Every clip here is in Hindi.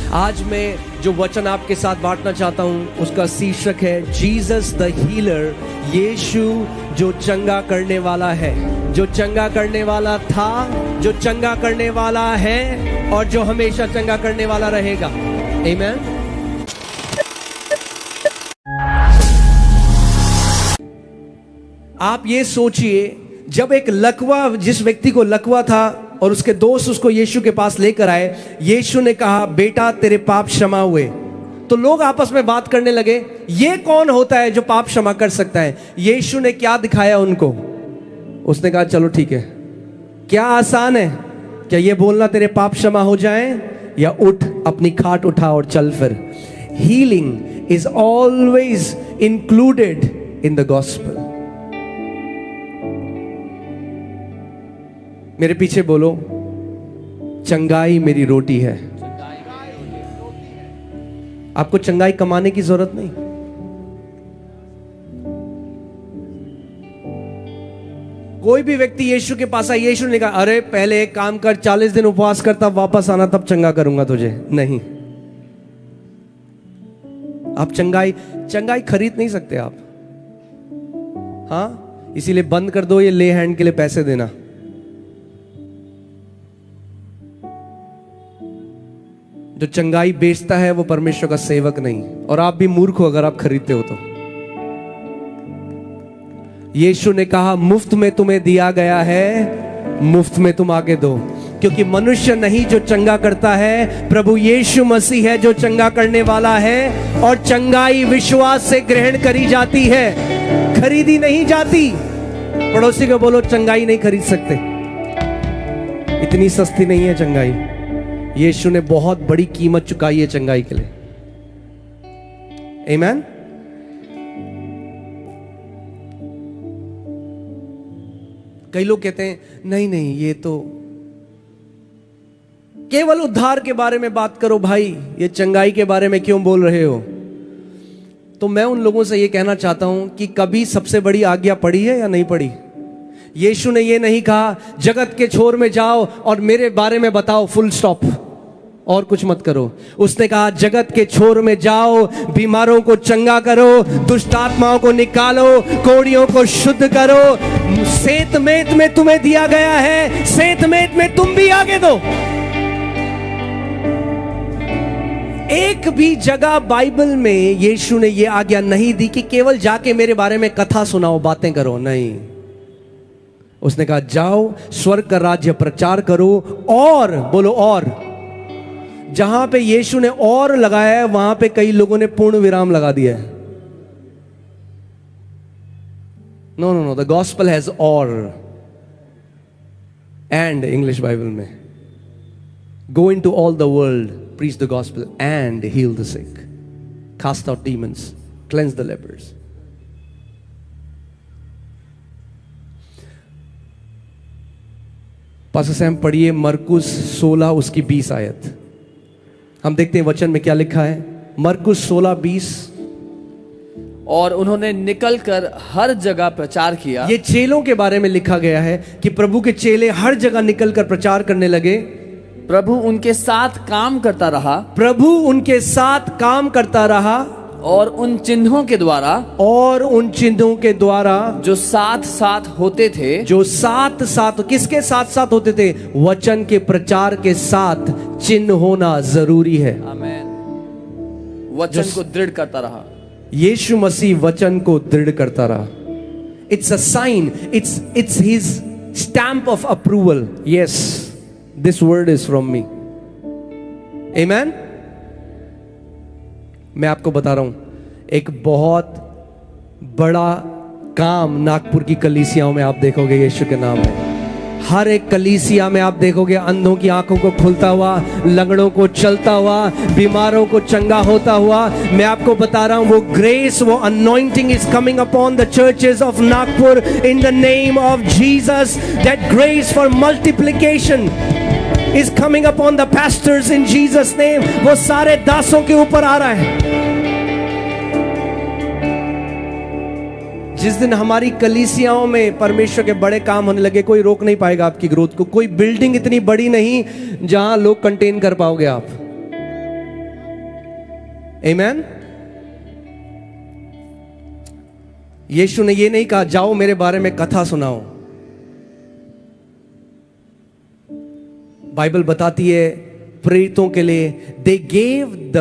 आज मैं जो वचन आपके साथ बांटना चाहता हूं उसका शीर्षक है जीसस द हीलर। यीशु जो चंगा करने वाला है, जो चंगा करने वाला था, जो चंगा करने वाला है और जो हमेशा चंगा करने वाला रहेगा। आमीन। आप ये सोचिए, जब एक लकवा, जिस व्यक्ति को लकवा था और उसके दोस्त उसको यीशु के पास लेकर आए, यीशु ने कहा बेटा तेरे पाप क्षमा हुए। तो लोग आपस में बात करने लगे, ये कौन होता है जो पाप क्षमा कर सकता है? यीशु ने क्या दिखाया उनको? उसने कहा चलो ठीक है, क्या आसान है क्या ये बोलना तेरे पाप क्षमा हो जाए, या उठ अपनी खाट उठा और चल फिर। Healing is always included in the gospel. मेरे पीछे बोलो, चंगाई मेरी रोटी है। आपको चंगाई कमाने की जरूरत नहीं। कोई भी व्यक्ति यीशु के पास आया, यीशु ने कहा अरे पहले एक काम कर, 40 दिन उपवास कर, तब वापस आना, तब चंगा करूंगा तुझे। नहीं, आप चंगाई खरीद नहीं सकते आप। हाँ, इसीलिए बंद कर दो ये ले हैंड के लिए पैसे देना। जो चंगाई बेचता है वो परमेश्वर का सेवक नहीं, और आप भी मूर्ख हो अगर आप खरीदते हो तो। यीशु ने कहा मुफ्त में तुम्हें दिया गया है, मुफ्त में तुम आगे दो, क्योंकि मनुष्य नहीं जो चंगा करता है, प्रभु यीशु मसीह है जो चंगा करने वाला है। और चंगाई विश्वास से ग्रहण करी जाती है, खरीदी नहीं जाती। पड़ोसी को बोलो चंगाई नहीं खरीद सकते, इतनी सस्ती नहीं है चंगाई। यीशु ने बहुत बड़ी कीमत चुकाई है चंगाई के लिए। आमीन। कई लोग कहते हैं नहीं नहीं, ये तो केवल उद्धार के बारे में बात करो भाई, ये चंगाई के बारे में क्यों बोल रहे हो? तो मैं उन लोगों से ये कहना चाहता हूं कि कभी सबसे बड़ी आज्ञा पढ़ी है या नहीं पढ़ी? यीशु ने ये नहीं कहा जगत के छोर में जाओ और मेरे बारे में बताओ, फुल स्टॉप, और कुछ मत करो। उसने कहा जगत के छोर में जाओ, बीमारों को चंगा करो, दुष्ट आत्माओं को निकालो, कोढ़ियों को शुद्ध करो। सेतमेत में तुम्हें दिया गया है, सेतमेत में तुम भी आगे दो। एक भी जगह बाइबल में यीशु ने यह आज्ञा नहीं दी कि केवल जाके मेरे बारे में कथा सुनाओ, बातें करो। नहीं, उसने कहा जाओ स्वर्ग का राज्य प्रचार करो। और बोलो, और जहां पे यीशु ने और लगाया है वहां पे कई लोगों ने पूर्ण विराम लगा दिया है। No no no, the gospel has और एंड इंग्लिश बाइबल में, go into all the world, preach the gospel and heal the sick, cast out demons, cleanse the lepers. Pastor Sam पढ़िए मरकुस 16 उसकी 20 आयत। हम देखते हैं वचन में क्या लिखा है। मरकुस 16:20। और उन्होंने निकलकर हर जगह प्रचार किया। ये चेलों के बारे में लिखा गया है कि प्रभु के चेले हर जगह निकलकर प्रचार करने लगे। प्रभु उनके साथ काम करता रहा, प्रभु उनके साथ काम करता रहा, और उन चिन्हों के द्वारा, और उन चिन्हों के द्वारा जो साथ साथ होते थे, जो साथ साथ, किसके साथ साथ होते थे? वचन के प्रचार के साथ चिन्ह होना जरूरी है। आमीन। वचन को दृढ़ करता रहा। यीशु मसीह वचन को दृढ़ करता रहा। It's a sign, it's his stamp of approval. Yes, this word is from me. आमीन। मैं आपको बता रहा हूं, एक बहुत बड़ा काम नागपुर की कलीसियाओं में आप देखोगे, यीशु के नाम में। हर एक कलीसिया में आप देखोगे अंधों की आंखों को खुलता हुआ, लंगड़ों को चलता हुआ, बीमारों को चंगा होता हुआ। मैं आपको बता रहा हूं, वो ग्रेस, वो anointing is coming upon the churches of Nagpur in the name of Jesus. That grace for multiplication is coming upon the pastors in Jesus name। वो सारे दासों के ऊपर आ रहा है। जिस दिन हमारी कलीसियाओं में परमेश्वर के बड़े काम होने लगे, कोई रोक नहीं पाएगा आपकी ग्रोथ को। कोई बिल्डिंग इतनी बड़ी नहीं जहां लोग कंटेन कर पाओगे आप। आमेन। यीशु ने ये नहीं कहा जाओ मेरे बारे में कथा सुनाओ। बाइबल बताती है प्रेरितों के लिए they gave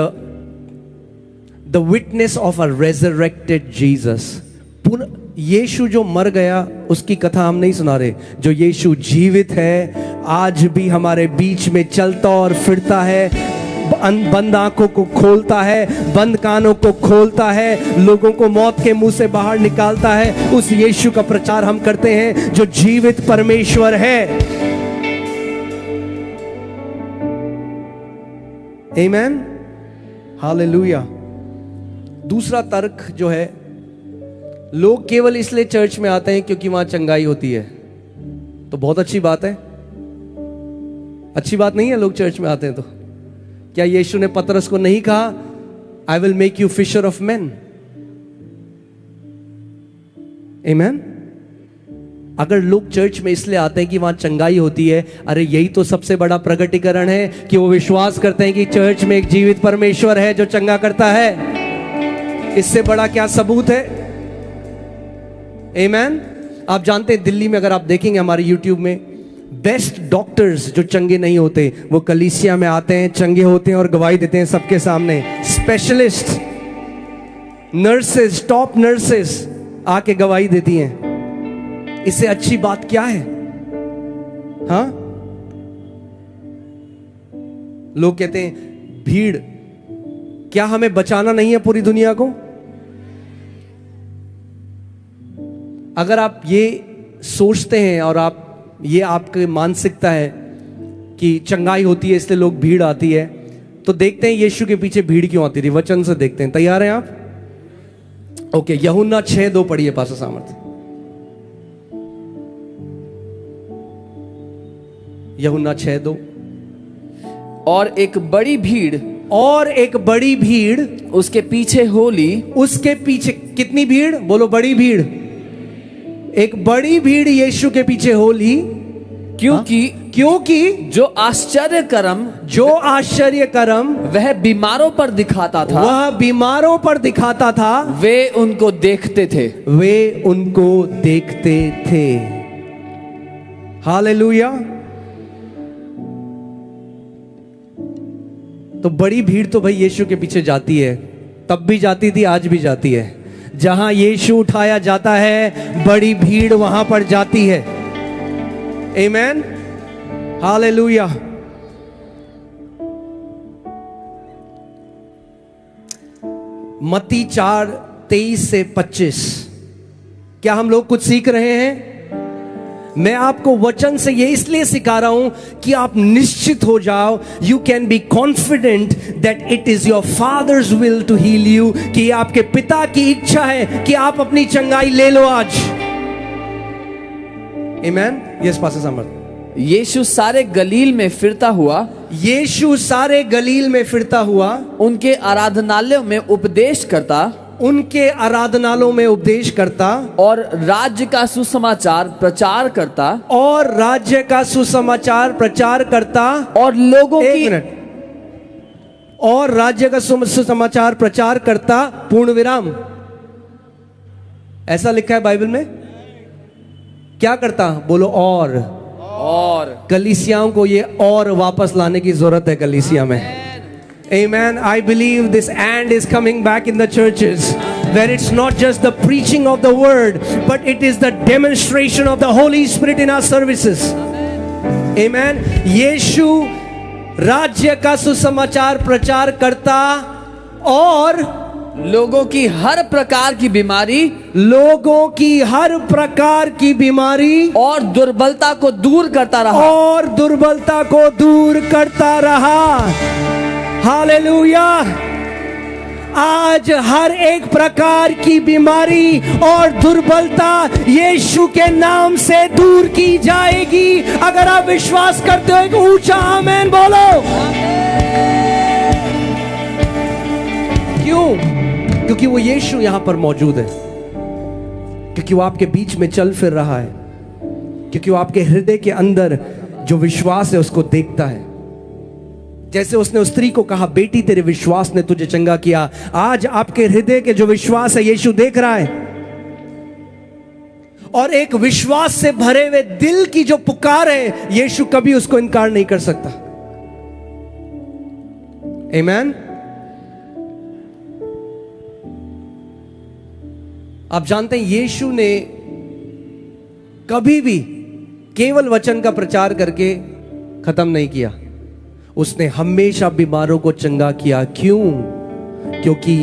the witness of a resurrected Jesus. Yeshu जो मर गया उसकी कथा हम नहीं सुना रहे, जो यीशु जीवित है, आज भी हमारे बीच में चलता और फिरता है, बंद आंखों को खोलता है, बंद कानों को खोलता है, लोगों को मौत के मुंह से बाहर निकालता है। उस यीशु का प्रचार हम करते हैं जो जीवित परमेश्वर है। आमेन, हालेलुया। दूसरा तर्क जो है, लोग केवल इसलिए चर्च में आते हैं क्योंकि वहां चंगाई होती है। तो बहुत अच्छी बात है, अच्छी बात नहीं है लोग चर्च में आते हैं तो। क्या यीशु ने पतरस को नहीं कहा I will make you fisher of men? Amen. अगर लोग चर्च में इसलिए आते हैं कि वहां चंगाई होती है, अरे यही तो सबसे बड़ा प्रगटीकरण है कि वो विश्वास करते हैं कि चर्च में एक जीवित परमेश्वर है जो चंगा करता है। इससे बड़ा क्या सबूत है? आमेन। आप जानते हैं दिल्ली में अगर आप देखेंगे हमारे YouTube में, बेस्ट डॉक्टर्स जो चंगे नहीं होते वो कलीसिया में आते हैं, चंगे होते हैं और गवाही देते हैं सबके सामने। स्पेशलिस्ट नर्सेस, टॉप नर्सेस आके गवाही देती हैं। इससे अच्छी बात क्या है? हाँ, लोग कहते हैं भीड़, क्या हमें बचाना नहीं है पूरी दुनिया को? अगर आप ये सोचते हैं और आप ये आपकी मानसिकता है कि चंगाई होती है इसलिए लोग भीड़ आती है, तो देखते हैं यीशु के पीछे भीड़ क्यों आती थी। वचन से देखते हैं। तैयार हैं आप? ओके, यूहन्ना 6:2 पढ़िए पास्टर सामर्थ। यूहन्ना 6:2। और एक बड़ी भीड़ उसके पीछे हो ली। उसके पीछे कितनी भीड़? बोलो बड़ी भीड़। एक बड़ी भीड़ यीशु के पीछे हो ली, क्योंकि जो आश्चर्य कर्म वह बीमारों पर दिखाता था, वे उनको देखते थे। हालेलुया। तो बड़ी भीड़ तो भाई यीशु के पीछे जाती है, तब भी जाती थी, आज भी जाती है। जहां यीशु उठाया जाता है बड़ी भीड़ वहां पर जाती है। आमेन, हालेलुया। मत्ती 4:23-25। क्या हम लोग कुछ सीख रहे हैं? मैं आपको वचन से ये इसलिए सिखा रहा हूं कि आप निश्चित हो जाओ, you can be confident that it is your father's will to heal you, कि आपके पिता की इच्छा है कि आप अपनी चंगाई ले लो आज। आमेन। यस पास्टर समर्थ। यीशु सारे गलील में फिरता हुआ उनके आराधनालयों में उपदेश करता और राज्य का सुसमाचार प्रचार करता और लोगों की राज्य का सुसमाचार प्रचार करता, पूर्ण विराम। ऐसा लिखा है बाइबल में। क्या करता? बोलो और कलीसियाओं को ये और वापस लाने की जरूरत है कलीसिया में। Amen. I believe this and is coming back in the churches, where it's not just the preaching of the word, but it is the demonstration of the Holy Spirit in our services. Amen. यीशु राज्य का सुसमाचार प्रचार करता और लोगों की हर प्रकार की बीमारी और दुर्बलता को दूर करता रहा। हालेलुया। आज हर एक प्रकार की बीमारी और दुर्बलता यीशु के नाम से दूर की जाएगी। अगर आप विश्वास करते हो एक ऊंचा आमेन बोलो। क्यों? क्योंकि वो यीशु यहां पर मौजूद है, क्योंकि वो आपके बीच में चल फिर रहा है, क्योंकि वो आपके हृदय के अंदर जो विश्वास है उसको देखता है। जैसे उसने उस स्त्री को कहा, बेटी तेरे विश्वास ने तुझे चंगा किया। आज आपके हृदय के जो विश्वास है यीशु देख रहा है, और एक विश्वास से भरे हुए दिल की जो पुकार है यीशु कभी उसको इनकार नहीं कर सकता। आमीन। आप जानते हैं यीशु ने कभी भी केवल वचन का प्रचार करके खत्म नहीं किया, उसने हमेशा बीमारों को चंगा किया। क्यों? क्योंकि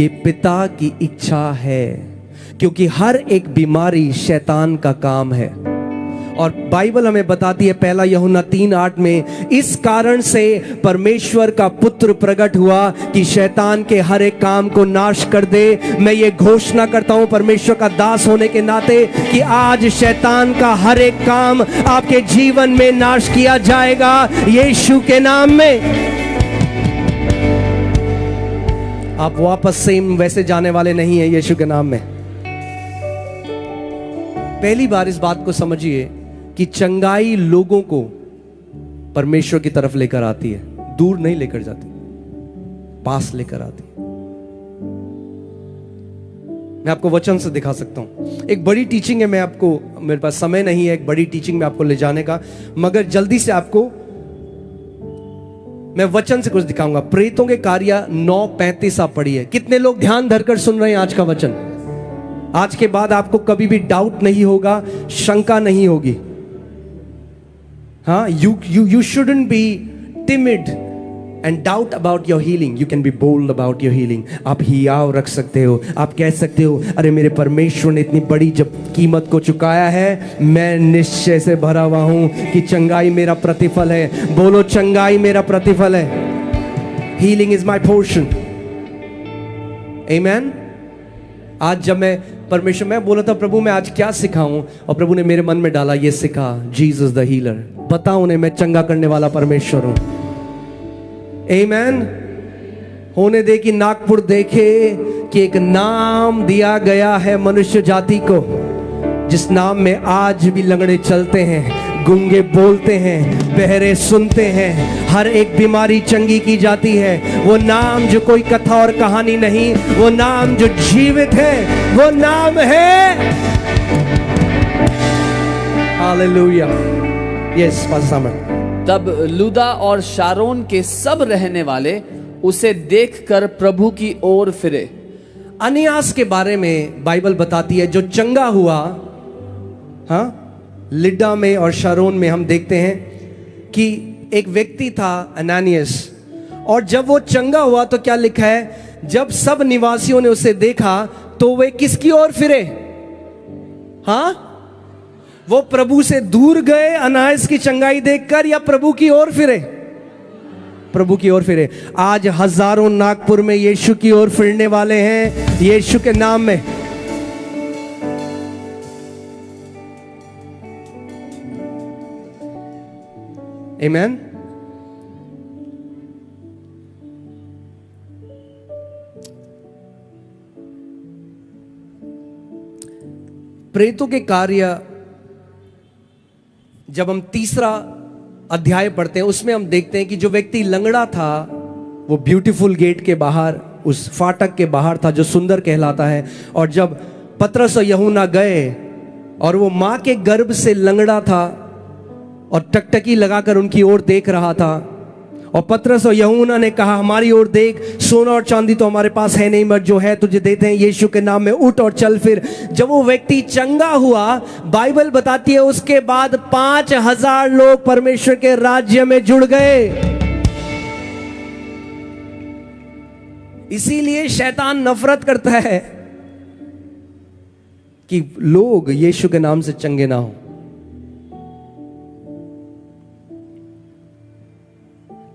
ये पिता की इच्छा है, क्योंकि हर एक बीमारी शैतान का काम है। और बाइबल हमें बताती है 1 यूहन्ना 3:8 में, इस कारण से परमेश्वर का पुत्र प्रकट हुआ कि शैतान के हर एक काम को नाश कर दे। मैं ये घोषणा करता हूं परमेश्वर का दास होने के नाते कि आज शैतान का हर एक काम आपके जीवन में नाश किया जाएगा यीशु के नाम में। आप वापस सेम वैसे जाने वाले नहीं हैं यीशु के नाम में। पहली बार इस बात को समझिए कि चंगाई लोगों को परमेश्वर की तरफ लेकर आती है, दूर नहीं लेकर जाती, पास लेकर आती है। मैं आपको वचन से दिखा सकता हूं। एक बड़ी टीचिंग है, मैं आपको, मेरे पास समय नहीं है एक बड़ी टीचिंग में आपको ले जाने का, मगर जल्दी से आपको मैं वचन से कुछ दिखाऊंगा। प्रेतों के कार्य 9:35 आप पढ़िए। कितने लोग ध्यान धरकर सुन रहे हैं आज का वचन? आज के बाद आपको कभी भी डाउट नहीं होगा, शंका नहीं होगी। हाँ, you shouldn't be timid and doubt about your healing. You can be bold about your healing. आप हियाव रख सकते हो, आप कह सकते हो, अरे मेरे परमेश्वर ने इतनी बड़ी जब कीमत को चुकाया है, मैं निश्चय से भरा हुआ हूं कि चंगाई मेरा प्रतिफल है। बोलो, चंगाई मेरा प्रतिफल है। Healing is my portion. Amen. आज जब मैं बोला था प्रभु मैं आज क्या सिखाऊं, और प्रभु ने मेरे मन में डाला ये सिखा, जीसस द हीलर। बताओ उन्हें मैं चंगा करने वाला परमेश्वर हूं। आमीन। होने दे कि नागपुर देखे कि एक नाम दिया गया है मनुष्य जाति को, जिस नाम में आज भी लंगड़े चलते हैं, गूंगे बोलते हैं, बहरे सुनते हैं, हर एक बीमारी चंगी की जाती है। वो नाम जो कोई कथा और कहानी नहीं, वो नाम जो जीवित है, वो नाम है हालेलुया। Yes pastor. तब लुदा और शारोन के सब रहने वाले उसे देखकर प्रभु की ओर फिरे। अनियास के बारे में बाइबल बताती है जो चंगा हुआ। हाँ, लिड्डा में और शारोन में हम देखते हैं कि एक व्यक्ति था अनानियस, और जब वो चंगा हुआ तो क्या लिखा है, जब सब निवासियों ने उसे देखा तो वे किसकी ओर फिरे? हाँ, वो प्रभु से दूर गए अनायास की चंगाई देखकर, या प्रभु की ओर फिरे? प्रभु की ओर फिरे। आज हजारों नागपुर में यीशु की ओर फिरने वाले हैं यीशु के नाम में। आमीन। प्रेतों के कार्य जब हम 3रा अध्याय पढ़ते हैं, उसमें हम देखते हैं कि जो व्यक्ति लंगड़ा था वो ब्यूटीफुल गेट के बाहर, उस फाटक के बाहर था जो सुंदर कहलाता है। और जब पतरस और यूहन्ना गए और वो मां के गर्भ से लंगड़ा था और टकटकी लगाकर उनकी ओर देख रहा था, और पतरस और यूहन्ना ने कहा हमारी ओर देख, सोना और चांदी तो हमारे पास है नहीं, मगर जो है तुझे देते हैं, यीशु के नाम में उठ और चल फिर। जब वो व्यक्ति चंगा हुआ, बाइबल बताती है उसके बाद 5000 लोग परमेश्वर के राज्य में जुड़ गए। इसीलिए शैतान नफरत करता है कि लोग यीशु के नाम से चंगे ना हो।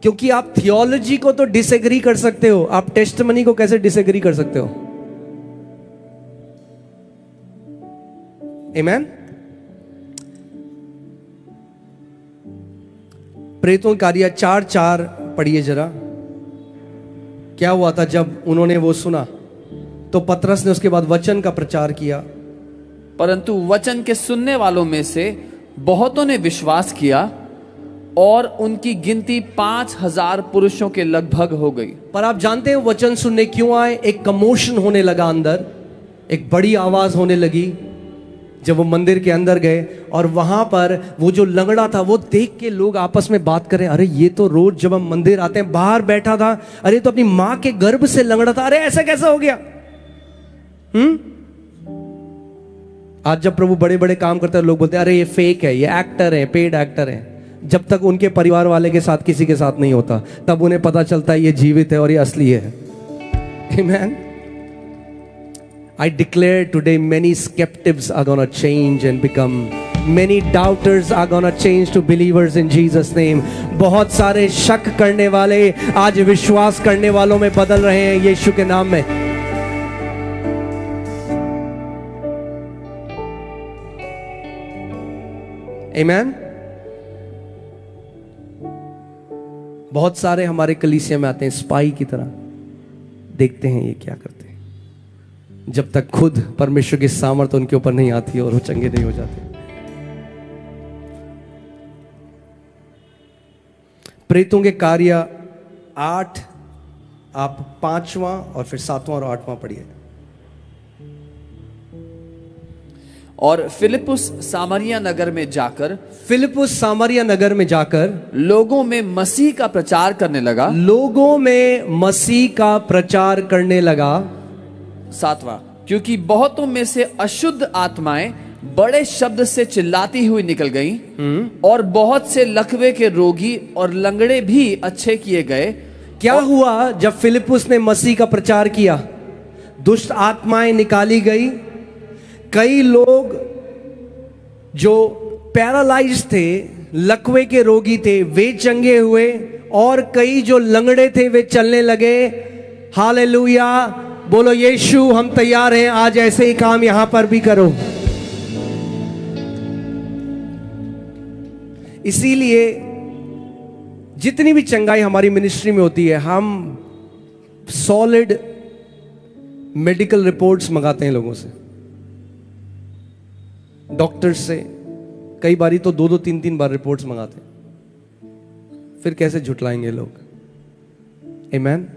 क्योंकि आप थियोलॉजी को तो डिसएग्री कर सकते हो, आप टेस्टमनी को कैसे डिसएग्री कर सकते हो? आमीन। प्रेतों कार्य 4:4 पढ़िए जरा। क्या हुआ था जब उन्होंने वो सुना तो पतरस ने उसके बाद वचन का प्रचार किया, परंतु वचन के सुनने वालों में से बहुतों ने विश्वास किया और उनकी गिनती 5,000 पुरुषों के लगभग हो गई। पर आप जानते हैं वचन सुनने क्यों आए? एक कमोशन होने लगा अंदर, एक बड़ी आवाज होने लगी जब वो मंदिर के अंदर गए, और वहां पर वो जो लंगड़ा था वो देख के लोग आपस में बात करें, अरे ये तो रोज जब हम मंदिर आते हैं बाहर बैठा था, अरे तो अपनी माँ के गर्भ से लंगड़ा था, अरे ऐसा कैसा हो गया? आज जब प्रभु बड़े बड़े काम करते हैं लोग बोलते हैं अरे ये फेक है, ये एक्टर है, पेड एक्टर है। जब तक उनके परिवार वाले के साथ किसी के साथ नहीं होता तब उन्हें पता चलता है ये जीवित है और ये असली है। Amen. I declare today many skeptics are going to change and become, many doubters are going to change to believers in Jesus name. बहुत सारे शक करने वाले आज विश्वास करने वालों में बदल रहे हैं यीशु के नाम में। Amen. बहुत सारे हमारे कलीसिया में आते हैं स्पाई की तरह, देखते हैं ये क्या करते हैं, जब तक खुद परमेश्वर की सामर्थ उनके ऊपर नहीं आती और वो चंगे नहीं हो जाते। प्रेतों के कार्य 8, आप 5वां और फिर 7वां और 8वां पढ़िए। और फिलिपुस सामरिया नगर में जाकर, फिलिपुस सामरिया नगर में जाकर लोगों में मसीह का प्रचार करने लगा। लोगों में मसीह का प्रचार करने लगा। 7वां, क्योंकि बहुतों में से अशुद्ध आत्माएं बड़े शब्द से चिल्लाती हुई निकल गईं, और बहुत से लकवे के रोगी और लंगड़े भी अच्छे किए गए। क्या हुआ जब फिलिपुस ने मसीह का प्रचार किया? दुष्ट आत्माएं निकाली गई, कई लोग जो पैरालाइज थे, लकवे के रोगी थे, वे चंगे हुए, और कई जो लंगड़े थे वे चलने लगे। हालेलुया, बोलो यीशु हम तैयार हैं, आज ऐसे ही काम यहां पर भी करो। इसीलिए जितनी भी चंगाई हमारी मिनिस्ट्री में होती है, हम सॉलिड मेडिकल रिपोर्ट्स मंगाते हैं लोगों से, डॉक्टर्स से। कई बारी तो 2-2, 3-3 बार रिपोर्ट्स मंगाते हैं, फिर कैसे झुटलाएंगे लोग? आमीन।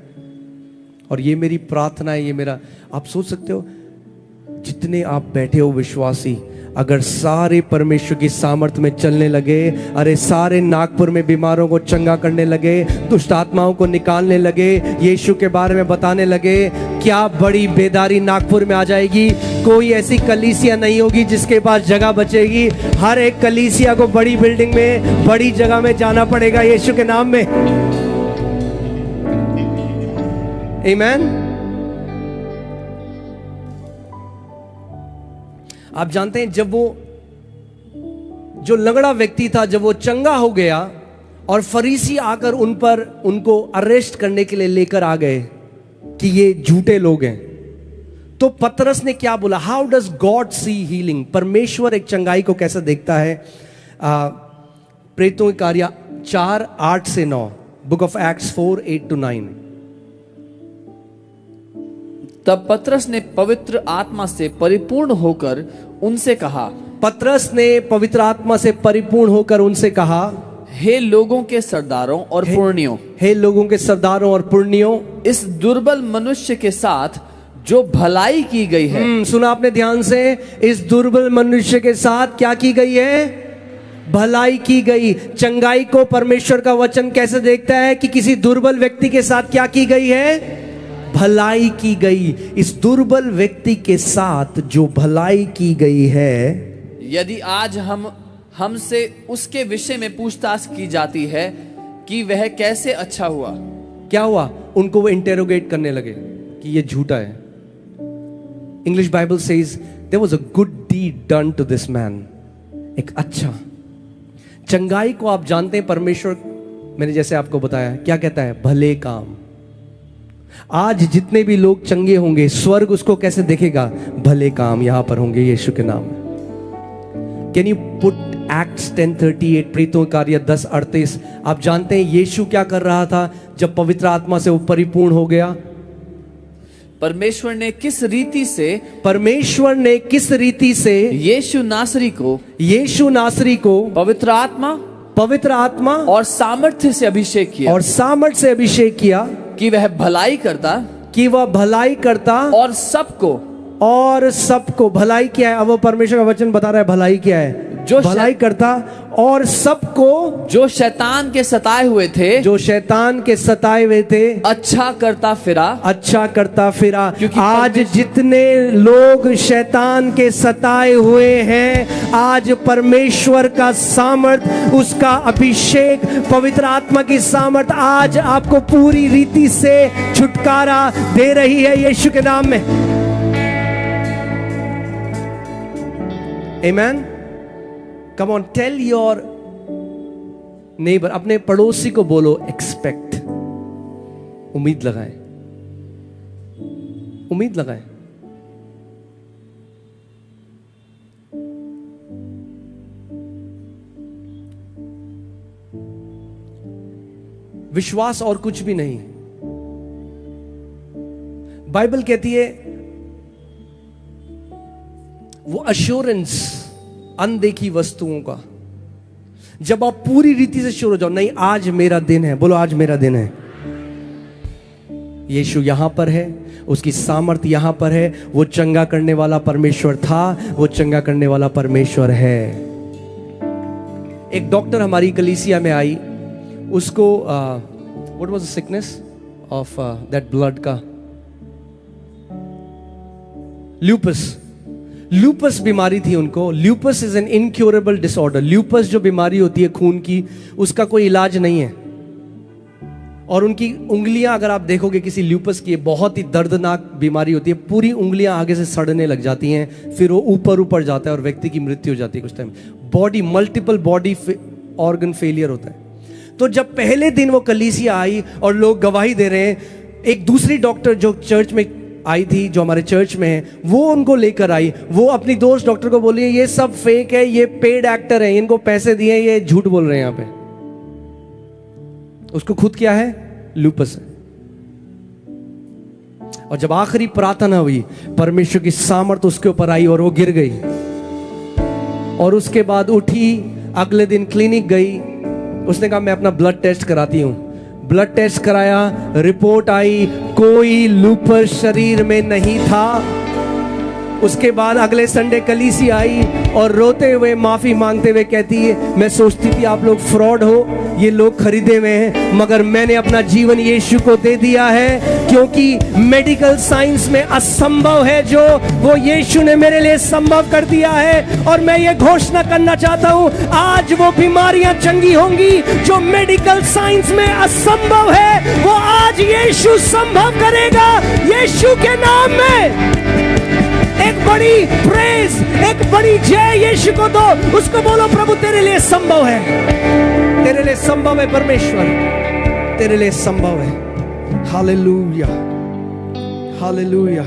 और ये मेरी प्रार्थना है, ये मेरा, आप सोच सकते हो जितने आप बैठे हो विश्वासी, अगर सारे परमेश्वर की सामर्थ में चलने लगे, अरे सारे नागपुर में बीमारों को चंगा करने लगे, दुष्ट आत्माओं को निकालने लगे, यीशु के बारे में बताने लगे, क्या बड़ी बेदारी नागपुर में आ जाएगी। कोई ऐसी कलीसिया नहीं होगी जिसके पास जगह बचेगी। हर एक कलीसिया को बड़ी बिल्डिंग में, बड़ी जगह में जाना पड़ेगा यीशु के नाम में। आमीन। आप जानते हैं जब वो जो लंगड़ा व्यक्ति था, जब वो चंगा हो गया और फरीसी आकर उनको अरेस्ट करने के लिए लेकर आ गए कि ये झूठे लोग हैं, तो पतरस ने क्या बोला? How does God see healing? परमेश्वर एक चंगाई को कैसे देखता है? प्रेतों के कार्य 4:8-9, बुक ऑफ एक्ट्स 4:8-9। तब पतरस ने पवित्र आत्मा से परिपूर्ण होकर उनसे कहा, पतरस ने पवित्र आत्मा से परिपूर्ण होकर उनसे कहा, हे लोगों के सरदारों और पुण्यों, हे लोगों के सरदारों और पुण्यों, इस दुर्बल मनुष्य के साथ जो भलाई की गई है। सुना आपने ध्यान से? इस दुर्बल मनुष्य के साथ क्या की गई है? भलाई की गई। चंगाई को परमेश्वर का वचन कैसे देखता है कि किसी दुर्बल व्यक्ति के साथ क्या की गई है? भलाई की गई। इस दुर्बल व्यक्ति के साथ जो भलाई की गई है, यदि आज हमसे उसके विषय में पूछताछ की जाती है कि वह कैसे अच्छा हुआ, क्या हुआ? उनको वो इंटेरोगेट करने लगे कि ये झूठा है। English Bible says there was a good deed done to this man. एक अच्छा चंगाई को आप जानते हैं परमेश्वर, मैंने जैसे आपको बताया, क्या कहता है? भले काम। आज जितने भी लोग चंगे होंगे, स्वर्ग उसको कैसे देखेगा? भले काम यहां पर होंगे यीशु के नाम में। कैन यू पुट एक्ट्स 10:38, प्रेतों कार्य 10:38। आप जानते हैं यीशु क्या कर रहा था जब पवित्र आत्मा से वो परिपूर्ण हो गया? परमेश्वर ने किस रीति यीशु नासरी को पवित्र आत्मा पवित्र आत्मा और सामर्थ्य से अभिषेक किया, और सामर्थ से अभिषेक किया कि वह भलाई करता कि वह भलाई करता और सबको भलाई क्या है? अब वो परमेश्वर का वचन बता रहा है भलाई क्या है। जो भलाई करता और सबको जो शैतान के सताए हुए थे अच्छा करता फिरा। क्योंकि आज जितने लोग शैतान के सताए हुए हैं, आज परमेश्वर का सामर्थ, उसका अभिषेक, पवित्र आत्मा की सामर्थ आज आपको पूरी रीति से छुटकारा दे रही है यीशु के नाम में। Amen? Come on, tell your neighbor, अपने पड़ोसी को बोलो एक्सपेक्ट, उम्मीद लगाएं, उम्मीद लगाएं। विश्वास और कुछ भी नहीं। बाइबल कहती है वो अश्योरेंस अनदेखी वस्तुओं का, जब आप पूरी रीति से श्योर हो जाओ, नहीं आज मेरा दिन है, बोलो आज मेरा दिन है। यीशु यहां पर है, उसकी सामर्थ यहां पर है, वो चंगा करने वाला परमेश्वर था, वो चंगा करने वाला परमेश्वर है। एक डॉक्टर हमारी कलीसिया में आई, उसको what was the sickness of that blood का, ल्यूपस बीमारी थी उनको। Lupus is an incurable disorder. Lupus जो बीमारी होती है खून की, उसका कोई इलाज नहीं है। और उनकी उंगलियां अगर आप देखोगे किसी ल्यूपस की, बहुत ही दर्दनाक बीमारी होती है, पूरी उंगलियां आगे से सड़ने लग जाती हैं, फिर वो ऊपर जाता है और व्यक्ति की मृत्यु हो जाती है कुछ time. Multiple body organ failure होता है। तो जब पहले दिन वो कलीसिया आई और लोग गवाही दे रहे हैं, एक दूसरी डॉक्टर जो चर्च में आई थी, जो हमारे चर्च में है, वो उनको लेकर आई। वो अपनी दोस्त डॉक्टर को बोली ये सब फेक है, ये पेड एक्टर है, इनको पैसे दिए, ये झूठ बोल रहे हैं यहां पे। उसको खुद क्या है? लूपस है। और जब आखिरी प्रार्थना हुई, परमेश्वर की सामर्थ उसके ऊपर आई और वो गिर गई। और उसके बाद उठी, अगले दिन क्लिनिक गई, उसने कहा मैं अपना ब्लड टेस्ट कराती हूं। ब्लड टेस्ट कराया, रिपोर्ट आई, कोई लूपस शरीर में नहीं था। उसके बाद अगले संडे कलीसी आई और रोते हुए माफी मांगते हुए कहती है मैं सोचती थी आप लोग फ्रॉड हो, ये लोग खरीदे हुए हैं, मगर मैंने अपना जीवन यीशु को दे दिया है, क्योंकि मेडिकल साइंस में असंभव है जो वो यीशु ने मेरे लिए संभव कर दिया है। और मैं ये घोषणा करना चाहता हूं, आज वो बीमारियां चंगी होंगी जो मेडिकल साइंस में असंभव है, वो आज यीशु संभव करेगा यीशु के नाम में। एक बड़ी प्रेज, एक बड़ी जय यीशु को दो। उसको बोलो प्रभु तेरे लिए संभव है, तेरे लिए संभव है परमेश्वर, तेरे लिए संभव है। Hallelujah, hallelujah.